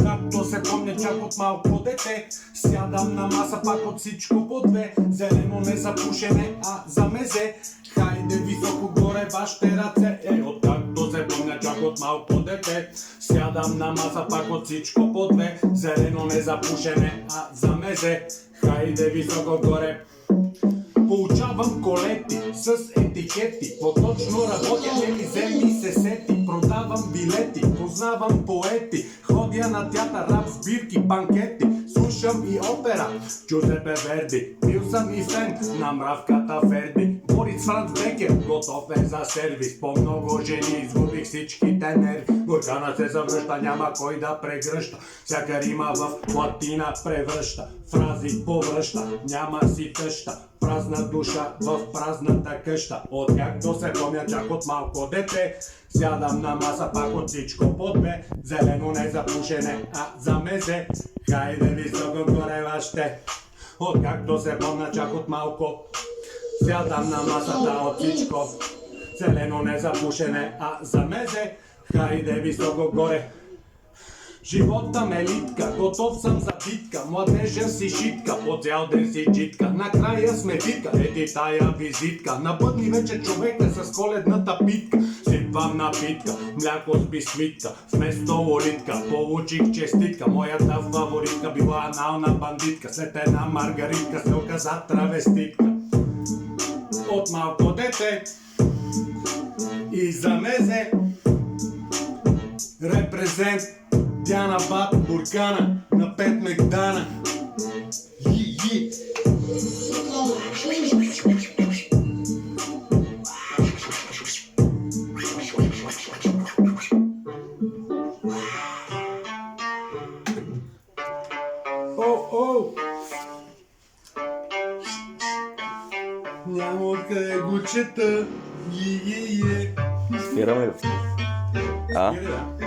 Както се помня чак от малко дете, сядам на маса пак от всичко по две. Зелено не за пушене, а за мезе. Хайде високо горе вашите ръце. Откакто се помня чак от малко дете, сядам на маса пак от всичко по две. Зелено не за пушене, а за мезе. Хайде високо горе. Получавам колети с етикети, по-точно работя, не ми вземи се сети. Продавам билети, познавам поети, ходя на театър, рап, сбирки, банкети. Слушам и опера, Джузепе Верди. Бил съм и фен на мравката Ферди. Борис Франц Бекер, готов е за сервис. По много жени изгубих всичките нерви. Горкана се завръща, няма кой да прегръща. Всяка рима в латина превръща. Фрази повръща, няма си къща. Празна душа в празната къща. Откакто се помня чак от малко дете, сядам на маса пак от всичко по две. Зелено не за пушене, а за мезе. Хайде високо горе вашите. Откакто се помня чак от малко, сядам на масата от всичко. Зелено не за пушене, а за мезе. Хайде високо горе. Живота ме литка, готов съм за битка. Младежа си шитка, по цял ден си джитка. Накрая сме битка, ети тая визитка. Напъдни вече човека с коледната питка. Сипвам напитка, мляко с бисквитка. Вместо лолитка, получих честитка. Моята фаворитка била анална бандитка. След една маргаритка се оказа травеститка. От малко дете и за мезе репрезент Дяна Бат Буркана на 5 Мегдана. Yi. О! Няма откъде го чета. Е. Спираме ли? Спира, да.